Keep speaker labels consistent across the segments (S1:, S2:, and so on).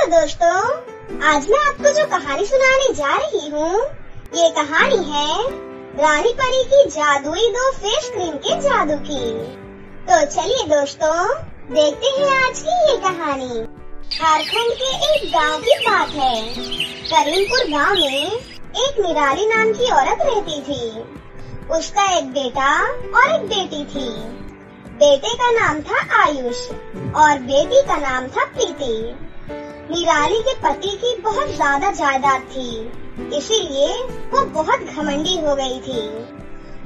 S1: दोस्तों, आज मैं आपको जो कहानी सुनाने जा रही हूँ, ये कहानी है रानी परी की जादुई 2 फेस क्रीम के जादू की। तो चलिए दोस्तों, देखते हैं आज की ये कहानी। झारखंड के एक गांव की बात है। करीमपुर गांव में एक निराली नाम की औरत रहती थी। उसका एक बेटा और एक बेटी थी। बेटे का नाम था आयुष और बेटी का नाम था प्रीति। निराली के पति की बहुत ज्यादा जायदाद थी, इसीलिए वो बहुत घमंडी हो गई थी।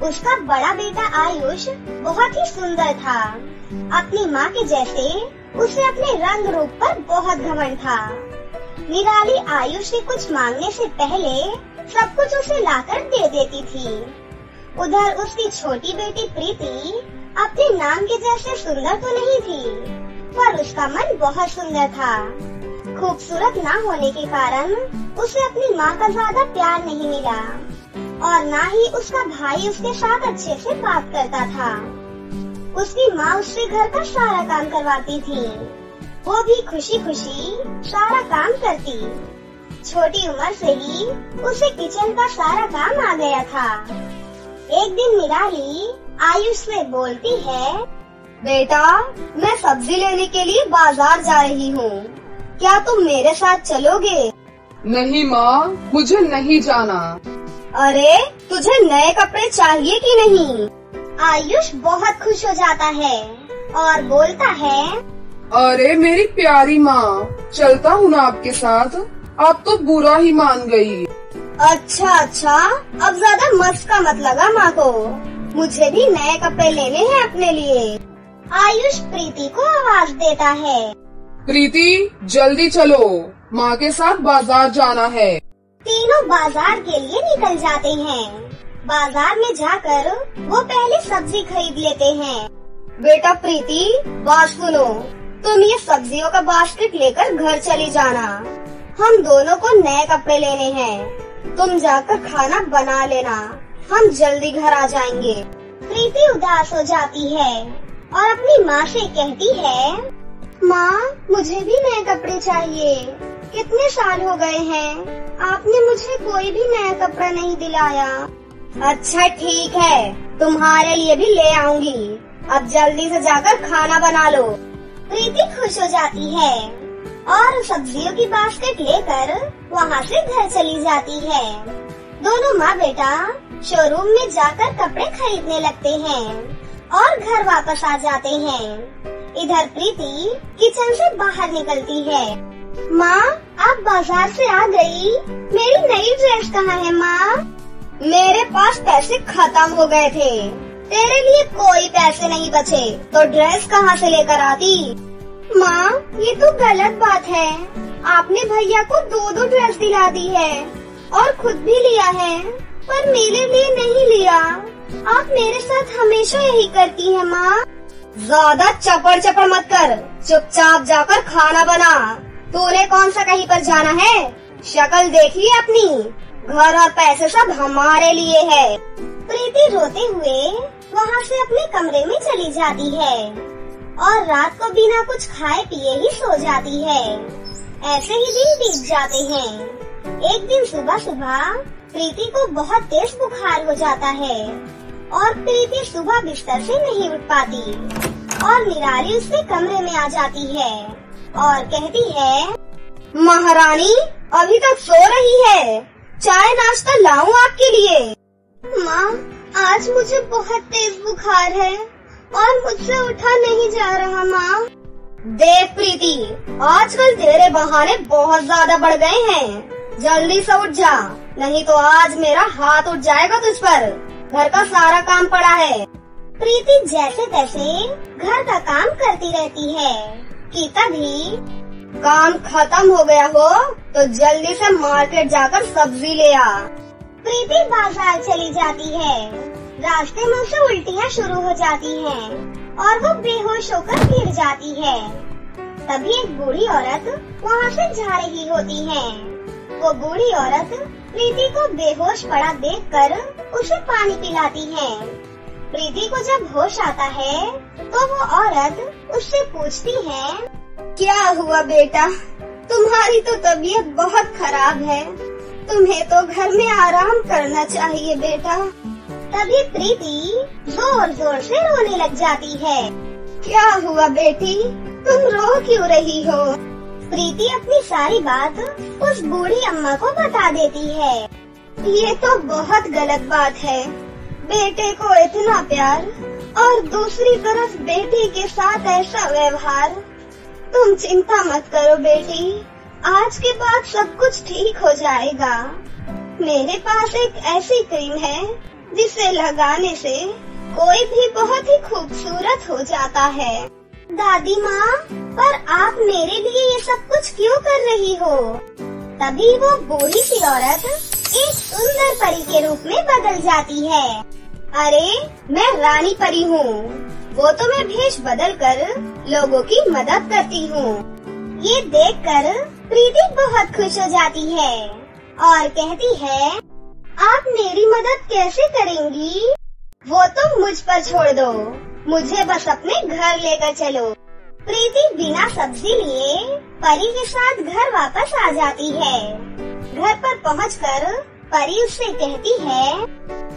S1: उसका बड़ा बेटा आयुष बहुत ही सुंदर था। अपनी माँ के जैसे उसे अपने रंग रूप पर बहुत घमंड था। निराली आयुष से कुछ मांगने से पहले सब कुछ उसे लाकर दे देती थी। उधर उसकी छोटी बेटी प्रीति अपने नाम के जैसे सुंदर तो नहीं थी, पर उसका मन बहुत सुंदर था। खूबसूरत ना होने के कारण उसे अपनी माँ का ज्यादा प्यार नहीं मिला और ना ही उसका भाई उसके साथ अच्छे से बात करता था। उसकी माँ उससे घर का सारा काम करवाती थी। वो भी खुशी खुशी सारा काम करती। छोटी उम्र से ही उसे किचन का सारा काम आ गया था। एक दिन निराली आयुष से बोलती है, बेटा, मैं सब्जी लेने के लिए बाजार जा रही हूँ, क्या तुम मेरे साथ चलोगे?
S2: नहीं माँ, मुझे नहीं जाना।
S1: अरे, तुझे नए कपड़े चाहिए कि नहीं? आयुष बहुत खुश हो जाता है और बोलता है,
S2: अरे मेरी प्यारी माँ, चलता हूँ ना आपके साथ। आप तो बुरा ही मान गई।
S1: अच्छा, अब ज्यादा मस्का मत लगा माँ को। मुझे भी नए कपड़े लेने हैं अपने लिए। आयुष प्रीति को आवाज देता है,
S2: प्रीति, जल्दी चलो, माँ के साथ बाजार जाना है।
S1: तीनों बाजार के लिए निकल जाते हैं। बाजार में जाकर वो पहले सब्जी खरीद लेते हैं। बेटा प्रीति, बात सुनो, तुम ये सब्जियों का बास्केट लेकर घर चली जाना। हम दोनों को नए कपड़े लेने हैं। तुम जाकर खाना बना लेना, हम जल्दी घर आ जाएंगे। प्रीति उदास हो जाती है और अपनी माँ से कहती है, माँ, मुझे भी नए कपड़े चाहिए। कितने साल हो गए हैं, आपने मुझे कोई भी नया कपड़ा नहीं दिलाया। अच्छा ठीक है, तुम्हारे लिए भी ले आऊंगी। अब जल्दी से जाकर खाना बना लो। प्रीति खुश हो जाती है और सब्जियों की बास्केट लेकर वहाँ से घर चली जाती है। दोनों माँ बेटा शोरूम में जाकर कपड़े खरीदने लगते हैं और घर वापस आ जाते हैं। इधर प्रीति किचन से बाहर निकलती है। माँ, आप बाजार से आ गई, मेरी नई ड्रेस कहाँ है माँ? मेरे पास पैसे खत्म हो गए थे। तेरे लिए कोई पैसे नहीं बचे तो ड्रेस कहाँ से लेकर आती? माँ, ये तो गलत बात है। आपने भैया को 2 ड्रेस दिला दी है और खुद भी लिया है, पर मेरे लिए नहीं लिया। आप मेरे साथ हमेशा यही करती हैं माँ। ज्यादा चपड़ मत कर, चुपचाप जाकर खाना बना। तूने कौन सा कहीं पर जाना है? शक्ल देखी अपनी, घर और पैसे सब हमारे लिए है। प्रीति रोते हुए वहाँ से अपने कमरे में चली जाती है और रात को बिना कुछ खाए पिए ही सो जाती है। ऐसे ही दिन बीत जाते हैं। एक दिन सुबह प्रीति को बहुत तेज बुखार हो जाता है और प्रीति सुबह बिस्तर से नहीं उठ पाती और निराली उसके कमरे में आ जाती है और कहती है, महारानी, अभी तक सो रही है, चाय नाश्ता लाऊं आपके लिए? माँ, आज मुझे बहुत तेज बुखार है और मुझसे उठा नहीं जा रहा माँ। देख प्रीति, आजकल तेरे बहाने बहुत ज्यादा बढ़ गए हैं। जल्दी से उठ जा, नहीं तो आज मेरा हाथ उठ जाएगा तुझ पर। घर का सारा काम पड़ा है। प्रीति जैसे तैसे घर का काम करती रहती है कि तभी काम खत्म हो गया हो तो जल्दी से मार्केट जाकर सब्जी ले आ। प्रीति बाजार चली जाती है। रास्ते में उसे उल्टियाँ शुरू हो जाती हैं और वो बेहोश होकर गिर जाती है। तभी एक बूढ़ी औरत वहाँ से जा रही होती है। वो बूढ़ी औरत प्रीति को बेहोश पड़ा देखकर उसे पानी पिलाती है। प्रीति को जब होश आता है तो वो औरत उससे पूछती है, क्या हुआ बेटा, तुम्हारी तो तबीयत बहुत खराब है, तुम्हें तो घर में आराम करना चाहिए बेटा। तभी प्रीति जोर जोर से रोने लग जाती है। क्या हुआ बेटी, तुम रो क्यों रही हो? प्रीति अपनी सारी बात उस बूढ़ी अम्मा को बता देती है। ये तो बहुत गलत बात है, बेटे को इतना प्यार और दूसरी तरफ बेटी के साथ ऐसा व्यवहार। तुम चिंता मत करो बेटी, आज के बाद सब कुछ ठीक हो जाएगा। मेरे पास एक ऐसी क्रीम है जिसे लगाने से कोई भी बहुत ही खूबसूरत हो जाता है। दादी माँ, पर आप मेरे लिए ये सब कुछ क्यों कर रही हो? तभी वो बूढ़ी सी औरत एक सुंदर परी के रूप में बदल जाती है। अरे, मैं रानी परी हूँ, वो तो मैं भेष बदल कर लोगों की मदद करती हूँ। ये देखकर प्रीति बहुत खुश हो जाती है और कहती है, आप मेरी मदद कैसे करेंगी? वो तुम मुझ पर छोड़ दो, मुझे बस अपने घर लेकर चलो। प्रीति बिना सब्जी लिए परी के साथ घर वापस आ जाती है। घर पर पहुंचकर परी उससे कहती है,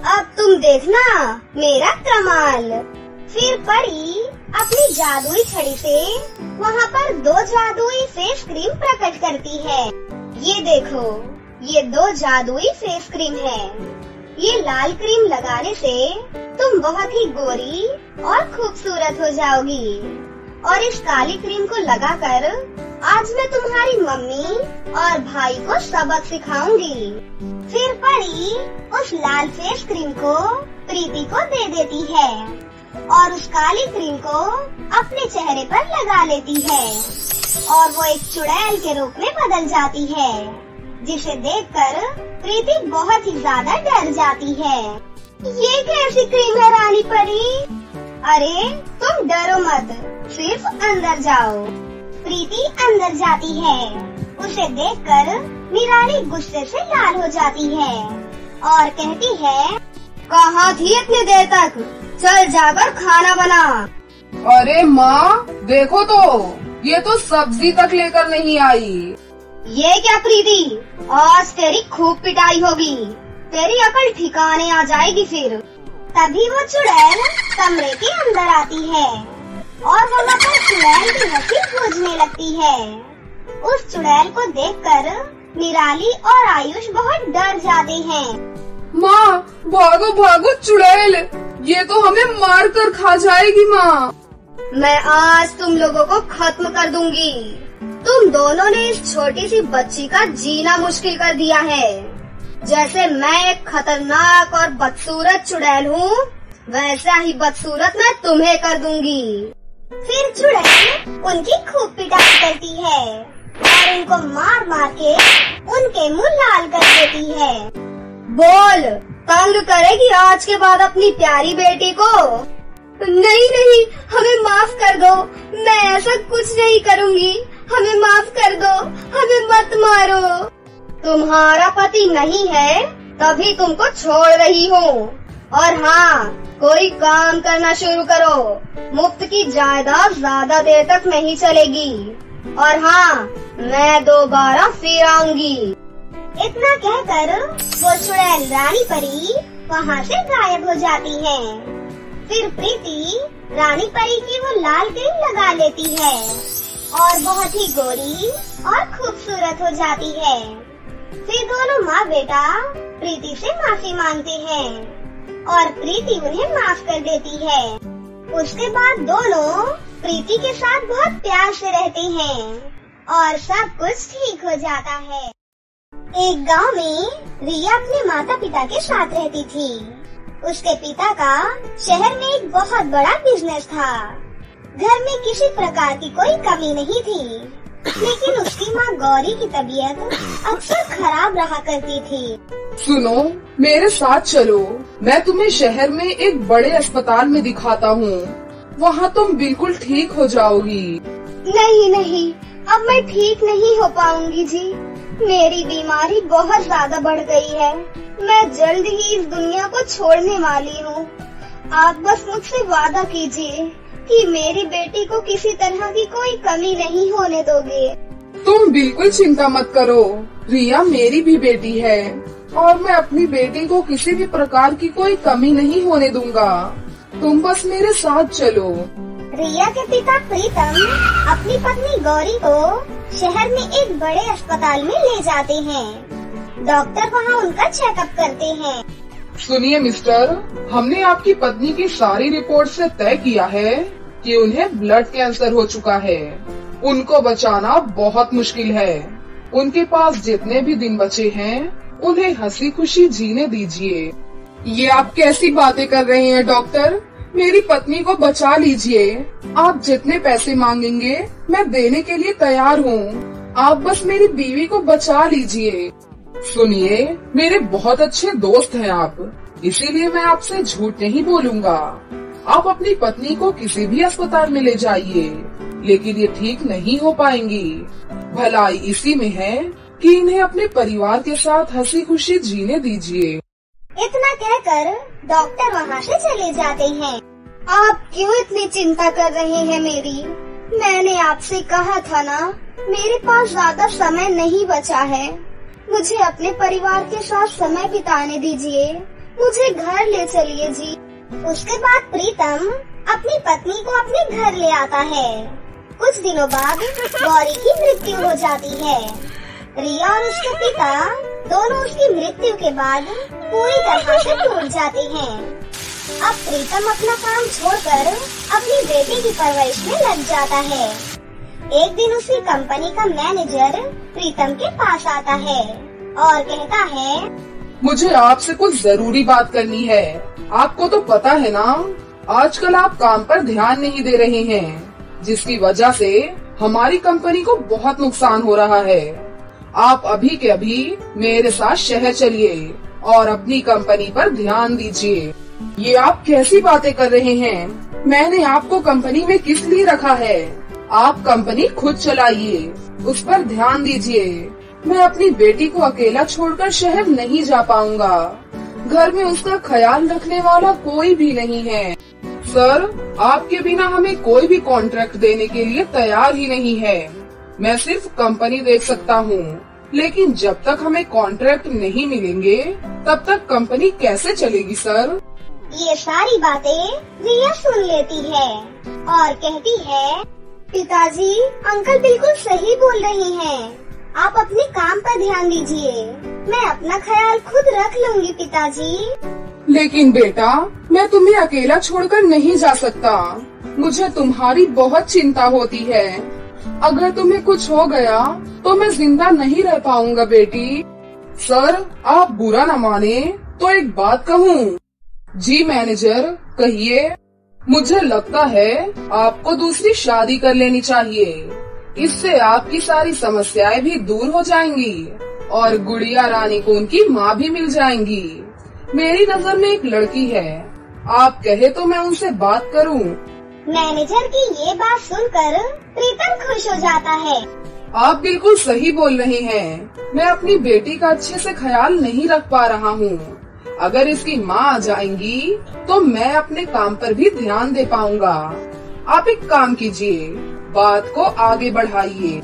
S1: अब तुम देखना मेरा कमाल। फिर परी अपनी जादुई छड़ी से वहाँ पर 2 जादुई फेस क्रीम प्रकट करती है। ये देखो, ये 2 जादुई फेस क्रीम है। ये लाल क्रीम लगाने से तुम बहुत ही गोरी और खूबसूरत हो जाओगी, और इस काली क्रीम को लगाकर आज मैं तुम्हारी मम्मी और भाई को सबक सिखाऊंगी। फिर परी उस लाल फेस क्रीम को प्रीति को दे देती है और उस काली क्रीम को अपने चेहरे पर लगा लेती है और वो एक चुड़ैल के रूप में बदल जाती है, जिसे देखकर प्रीति बहुत ही ज्यादा डर जाती है। ये कैसी क्रीम है रानी परी? अरे तुम डरो मत, सिर्फ अंदर जाओ। प्रीति अंदर जाती है। उसे देखकर निराली गुस्से से लाल हो जाती है और कहती है, कहाँ थी इतनी देर तक? चल जाकर खाना बना।
S2: अरे माँ, देखो तो, ये तो सब्जी तक लेकर नहीं आई।
S1: ये क्या प्रीति, आज तेरी खूब पिटाई होगी, तेरी अकल ठिकाने आ जाएगी फिर। तभी वो चुड़ैल कमरे के अंदर आती है और वहाँ पर चुड़ैल की हंसी गूंजने लगती है। उस चुड़ैल को देखकर निराली और आयुष बहुत डर जाते हैं।
S2: माँ, भागो भागो चुड़ैल, ये तो हमें मार कर खा जाएगी माँ।
S1: मैं आज तुम लोगों को खत्म कर दूंगी। तुम दोनों ने इस छोटी सी बच्ची का जीना मुश्किल कर दिया है। जैसे मैं एक खतरनाक और बदसूरत चुड़ैल हूँ, वैसा ही बदसूरत मैं तुम्हें कर दूंगी। फिर चुड़ैल उनकी खूब पिटाई करती है और उनको मार मार के उनके मुंह लाल कर देती है। बोल, तंग करेगी आज के बाद अपनी प्यारी बेटी को? नहीं नहीं, हमें माफ कर दो, मैं ऐसा कुछ नहीं करूँगी, हमें माफ कर दो, हमें मत मारो। तुम्हारा पति नहीं है तभी तुमको छोड़ रही हूँ। और हाँ, कोई काम करना शुरू करो, मुफ्त की जायदाद ज्यादा देर तक नहीं चलेगी। और हाँ, मैं दोबारा फिर आऊंगी। इतना कहकर वो चुड़ैल रानी परी वहाँ से गायब हो जाती है। फिर प्रीति रानी परी की वो लाल क्रीम लगा लेती है और बहुत ही गोरी और खूबसूरत हो जाती है। फिर दोनों माँ बेटा प्रीति से माफी मांगते हैं और प्रीति उन्हें माफ कर देती है। उसके बाद दोनों प्रीति के साथ बहुत प्यार से रहते हैं और सब कुछ ठीक हो जाता है। एक गांव में रिया अपने माता पिता के साथ रहती थी। उसके पिता का शहर में एक बहुत बड़ा बिजनेस था। घर में किसी प्रकार की कोई कमी नहीं थी, लेकिन उसकी माँ गौरी की तबीयत अक्सर खराब रहा करती थी।
S2: सुनो, मेरे साथ चलो, मैं तुम्हें शहर में एक बड़े अस्पताल में दिखाता हूँ, वहाँ तुम बिल्कुल ठीक हो जाओगी।
S1: नहीं नहीं, अब मैं ठीक नहीं हो पाऊंगी जी, मेरी बीमारी बहुत ज्यादा बढ़ गई है। मैं जल्द ही इस दुनिया को छोड़ने वाली हूँ। आप बस मुझसे वादा कीजिए कि मेरी बेटी को किसी तरह की कोई कमी नहीं होने दोगे।
S2: तुम बिल्कुल चिंता मत करो, रिया मेरी भी बेटी है और मैं अपनी बेटी को किसी भी प्रकार की कोई कमी नहीं होने दूंगा। तुम बस मेरे साथ चलो।
S1: रिया के पिता प्रीतम अपनी पत्नी गौरी को शहर में एक बड़े अस्पताल में ले जाते हैं। डॉक्टर वहाँ उनका चेकअप करते हैं।
S2: सुनिए मिस्टर, हमने आपकी पत्नी की सारी रिपोर्ट से तय किया है कि उन्हें ब्लड कैंसर हो चुका है। उनको बचाना बहुत मुश्किल है। उनके पास जितने भी दिन बचे हैं उन्हें हंसी खुशी जीने दीजिए। ये आप कैसी बातें कर रहे हैं डॉक्टर? मेरी पत्नी को बचा लीजिए। आप जितने पैसे मांगेंगे मैं देने के लिए तैयार हूँ। आप बस मेरी बीवी को बचा लीजिए। सुनिए, मेरे बहुत अच्छे दोस्त हैं आप, इसीलिए मैं आपसे झूठ नहीं बोलूँगा। आप अपनी पत्नी को किसी भी अस्पताल में ले जाइए, लेकिन ये ठीक नहीं हो पाएंगी। भलाई इसी में है कि इन्हें अपने परिवार के साथ हंसी खुशी जीने दीजिए।
S1: इतना कहकर डॉक्टर वहाँ से चले जाते हैं। आप क्यों इतनी चिंता कर रहे हैं मेरी? मैंने आपसे कहा था ना, मेरे पास ज्यादा समय नहीं बचा है। मुझे अपने परिवार के साथ समय बिताने दीजिए। मुझे घर ले चलिए जी। उसके बाद प्रीतम अपनी पत्नी को अपने घर ले आता है। कुछ दिनों बाद गौरी की मृत्यु हो जाती है। रिया और उसके पिता दोनों उसकी मृत्यु के बाद पूरी तरह से टूट जाते हैं। अब प्रीतम अपना काम छोड़कर अपनी बेटी की परवरिश में लग जाता है। एक दिन उसकी कंपनी का मैनेजर प्रीतम के पास आता है और कहता है,
S2: मुझे आपसे कुछ जरूरी बात करनी है। आपको तो पता है ना, आजकल आप काम पर ध्यान नहीं दे रहे हैं, जिसकी वजह से हमारी कंपनी को बहुत नुकसान हो रहा है। आप अभी के अभी मेरे साथ शहर चलिए और अपनी कंपनी पर ध्यान दीजिए। ये आप कैसी बातें कर रहे हैं? मैंने आपको कंपनी में किस लिए रखा है? आप कंपनी खुद चलाइए, उस पर ध्यान दीजिए। मैं अपनी बेटी को अकेला छोड़कर शहर नहीं जा पाऊंगा। घर में उसका ख्याल रखने वाला कोई भी नहीं है। सर, आपके बिना हमें कोई भी कॉन्ट्रैक्ट देने के लिए तैयार ही नहीं है। मैं सिर्फ कंपनी देख सकता हूँ, लेकिन जब तक हमें कॉन्ट्रैक्ट नहीं मिलेंगे तब तक कंपनी कैसे चलेगी सर?
S1: ये सारी बातें रिया सुन लेती है और कहती है, पिताजी, अंकल बिल्कुल सही बोल रही हैं। आप अपने काम पर ध्यान दीजिए। मैं अपना ख्याल खुद रख लूंगी पिताजी।
S2: लेकिन बेटा, मैं तुम्हें अकेला छोड़कर नहीं जा सकता। मुझे तुम्हारी बहुत चिंता होती है। अगर तुम्हें कुछ हो गया तो मैं जिंदा नहीं रह पाऊंगा बेटी। सर, आप बुरा न माने तो एक बात कहूँ? जी मैनेजर, कहिए। मुझे लगता है आपको दूसरी शादी कर लेनी चाहिए। इससे आपकी सारी समस्याएं भी दूर हो जाएंगी और गुड़िया रानी को उनकी माँ भी मिल जाएंगी। मेरी नजर में एक लड़की है, आप कहे तो मैं उनसे बात करूं?
S1: मैनेजर की ये बात सुनकर प्रीतम खुश हो जाता है।
S2: आप बिल्कुल सही बोल रहे हैं। मैं अपनी बेटी का अच्छे से ख्याल नहीं रख पा रहा हूँ। अगर इसकी माँ आ जाएंगी तो मैं अपने काम पर भी ध्यान दे पाऊंगा। आप एक काम कीजिए, बात को आगे बढ़ाइए।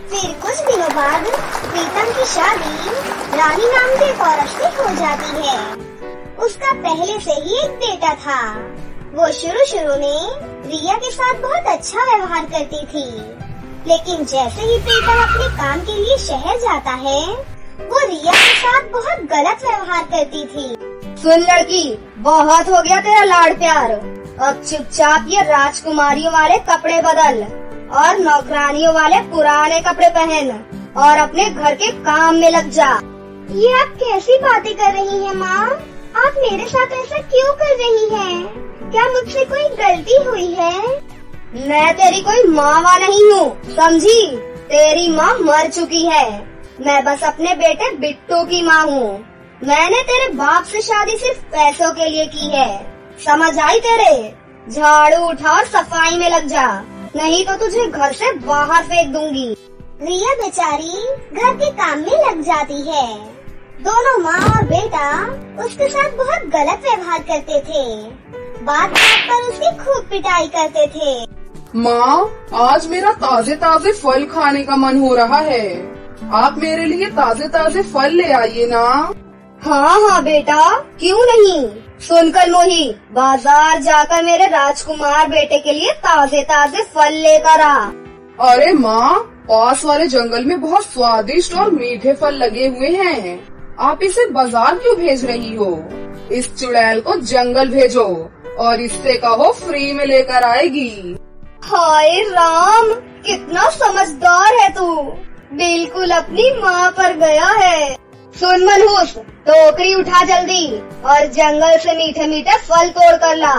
S1: फिर कुछ दिनों बाद प्रीतम की शादी रानी नाम की एक औरत से हो जाती है। उसका पहले से ही एक बेटा था। वो शुरू में रिया के साथ बहुत अच्छा व्यवहार करती थी, लेकिन जैसे ही प्रीतम अपने काम के लिए शहर जाता है, वो रिया के साथ बहुत गलत व्यवहार करती थी। सुन लड़की, बहुत हो गया तेरा लाड़ प्यार। अब चुपचाप ये राजकुमारियों वाले कपड़े बदल और नौकरानियों वाले पुराने कपड़े पहन और अपने घर के काम में लग जा। ये आप कैसी बातें कर रही हैं माँ? आप मेरे साथ ऐसा क्यों कर रही हैं? क्या मुझसे कोई गलती हुई है? मैं तेरी कोई माँ नहीं हूँ, समझी? तेरी माँ मर चुकी है। मैं बस अपने बेटे बिट्टू की माँ हूँ। मैंने तेरे बाप से शादी सिर्फ पैसों के लिए की है, समझ आई तेरे? झाड़ू उठा और सफाई में लग जा, नहीं तो तुझे घर से बाहर फेंक दूंगी। रिया बेचारी घर के काम में लग जाती है। दोनों माँ और बेटा उसके साथ बहुत गलत व्यवहार करते थे। बात बात पर उसकी खूब पिटाई करते थे।
S2: माँ, आज मेरा ताजे ताजे फल खाने का मन हो रहा है। आप मेरे लिए ताजे ताजे फल ले आइए ना।
S1: हाँ हाँ बेटा, क्यों नहीं। सुनकर मोही, बाजार जाकर मेरे राजकुमार बेटे के लिए ताजे ताजे फल लेकर आ।
S2: अरे माँ, पास वाले जंगल में बहुत स्वादिष्ट और मीठे फल लगे हुए हैं। आप इसे बाजार क्यों भेज रही हो? इस चुड़ैल को जंगल भेजो और इससे कहो फ्री में लेकर आएगी।
S1: हाय राम, कितना समझदार है तू। बिल्कुल अपनी माँ पर गया है। सुन मनहूस, टोकरी उठा जल्दी और जंगल से मीठे मीठे फल तोड़ कर ला।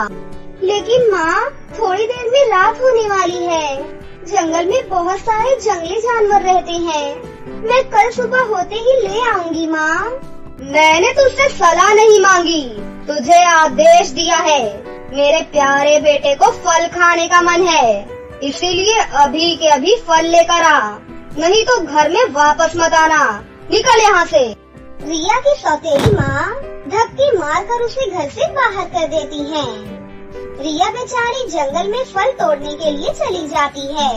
S1: लेकिन माँ, थोड़ी देर में रात होने वाली है। जंगल में बहुत सारे जंगली जानवर रहते हैं। मैं कल सुबह होते ही ले आऊंगी माँ। मैंने तुझसे सलाह नहीं मांगी, तुझे आदेश दिया है। मेरे प्यारे बेटे को फल खाने का मन है, इसीलिए अभी के अभी फल लेकर आ, नहीं तो घर में वापस मत आना। निकल यहाँ से। रिया की सौतेली माँ धक्के मारकर उसे घर से बाहर कर देती है। रिया बेचारी जंगल में फल तोड़ने के लिए चली जाती है।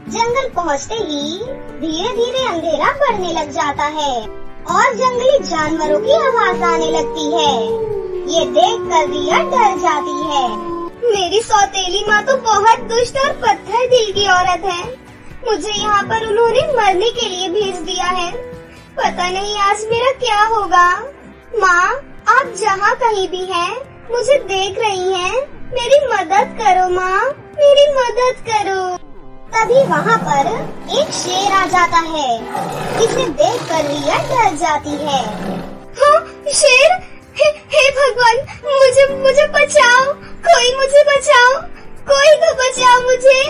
S1: जंगल पहुँचते ही धीरे धीरे अंधेरा बढ़ने लग जाता है और जंगली जानवरों की आवाज आने लगती है। ये देखकर रिया डर जाती है। मेरी सौतेली माँ तो बहुत दुष्ट और पत्थर दिल की औरत है। मुझे यहाँ पर उन्होंने मरने के लिए भेज दिया है। पता नहीं आज मेरा क्या होगा। माँ, आप जहाँ कहीं भी हैं, मुझे देख रही हैं, मेरी मदद करो माँ, मेरी मदद करो। तभी वहाँ पर एक शेर आ जाता है। इसे देखकर रिया डर जाती है। हाँ, शेर, हे भगवान, मुझे बचाओ, कोई मुझे बचाओ, कोई तो बचाओ मुझे।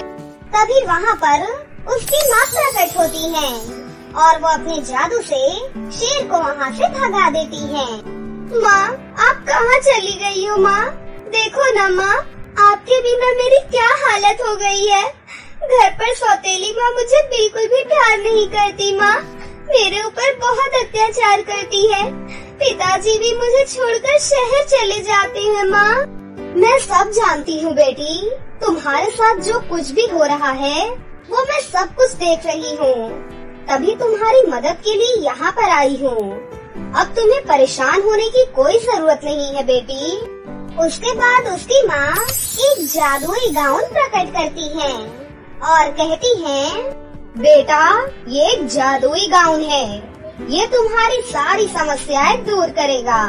S1: तभी वहाँ पर उसकी माँ प्रकट होती है और वो अपने जादू से शेर को वहाँ से भगा देती है। माँ, आप कहाँ चली गई हो माँ? देखो न माँ, आपके बिना मेरी क्या हालत हो गई है। घर पर सौतेली माँ मुझे बिल्कुल भी प्यार नहीं करती माँ, मेरे ऊपर बहुत अत्याचार करती है। पिताजी भी मुझे छोड़कर शहर चले जाते हैं माँ। मैं सब जानती हूँ बेटी, तुम्हारे साथ जो कुछ भी हो रहा है वो मैं सब कुछ देख रही हूँ, तभी तुम्हारी मदद के लिए यहाँ पर आई हूँ। अब तुम्हें परेशान होने की कोई जरूरत नहीं है बेटी। उसके बाद उसकी माँ एक जादुई गाउन प्रकट करती है और कहती है, बेटा, ये एक जादुई गाउन है, ये तुम्हारी सारी समस्याएं दूर करेगा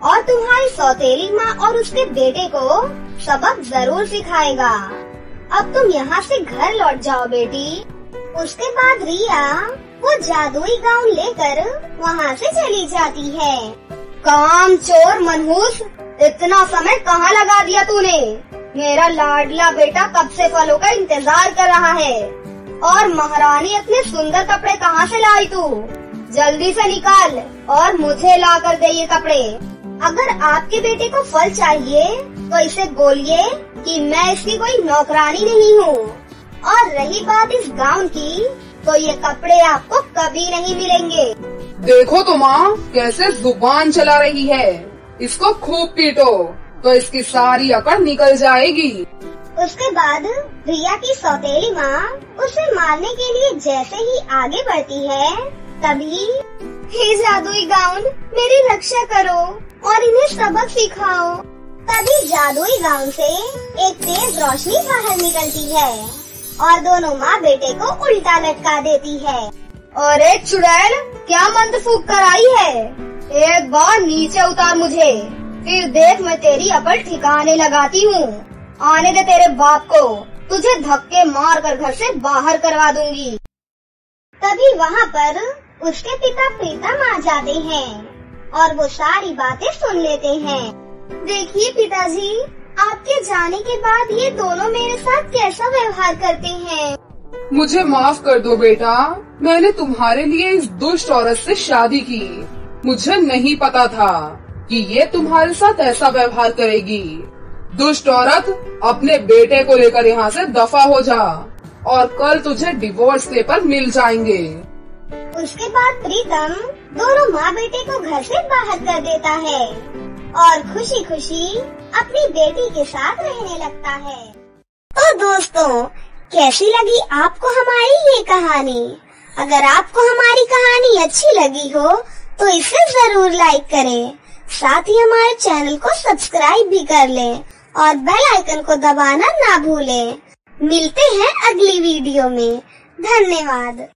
S1: और तुम्हारी सौतेली माँ और उसके बेटे को सबक जरूर सिखाएगा। अब तुम यहाँ से घर लौट जाओ बेटी। उसके बाद रिया वो जादुई गाउन लेकर वहाँ से चली जाती है। काम चोर मनहूस, इतना समय कहाँ लगा दिया तूने? मेरा लाडला बेटा कब से फलों का इंतजार कर रहा है। और महारानी इतने सुंदर कपड़े कहाँ से लाई तू? जल्दी से निकाल और मुझे ला कर दे ये कपड़े। अगर आपके बेटे को फल चाहिए तो इसे बोलिए कि मैं इसकी कोई नौकरानी नहीं हूँ। और रही बात इस गाउन की, तो ये कपड़े आपको कभी नहीं मिलेंगे।
S2: देखो तो माँ, कैसे जुबान चला रही है। इसको खूब पीटो तो इसकी सारी अकड़ निकल जाएगी।
S1: उसके बाद रिया की सौतेली माँ उसे मारने के लिए जैसे ही आगे बढ़ती है, तभी हे जादुई गाउन, मेरी रक्षा करो और इन्हें सबक सिखाओ। तभी जादुई गाउन से एक तेज रोशनी बाहर निकलती है और दोनों माँ बेटे को उल्टा लटका देती है। अरे चुड़ैल, क्या मंत्र फूंक कर आई है? एक बार नीचे उतार मुझे, फिर देख मैं तेरी अकड़ ठिकाने लगाती हूँ। आने दे तेरे बाप को, तुझे धक्के मार कर घर से बाहर करवा दूंगी। तभी वहाँ पर उसके पिता प्रीतम आ जाते हैं और वो सारी बातें सुन लेते हैं। देखिए पिताजी, आपके जाने के बाद ये दोनों मेरे साथ कैसा व्यवहार करते हैं।
S2: मुझे माफ कर दो बेटा, मैंने तुम्हारे लिए इस दुष्ट औरत से शादी की। मुझे नहीं पता था कि ये तुम्हारे साथ ऐसा व्यवहार करेगी। दुष्ट औरत, अपने बेटे को लेकर यहाँ से दफा हो जा और कल तुझे डिवोर्स पेपर मिल जाएंगे।
S1: उसके बाद प्रीतम दोनों माँ बेटे को घर से बाहर कर देता है और खुशी खुशी अपनी बेटी के साथ रहने लगता है। तो दोस्तों, कैसी लगी आपको हमारी ये कहानी? अगर आपको हमारी कहानी अच्छी लगी हो तो इसे जरूर लाइक करें, साथ ही हमारे चैनल को सब्सक्राइब भी कर लें और बेल आइकन को दबाना ना भूलें। मिलते हैं अगली वीडियो में। धन्यवाद।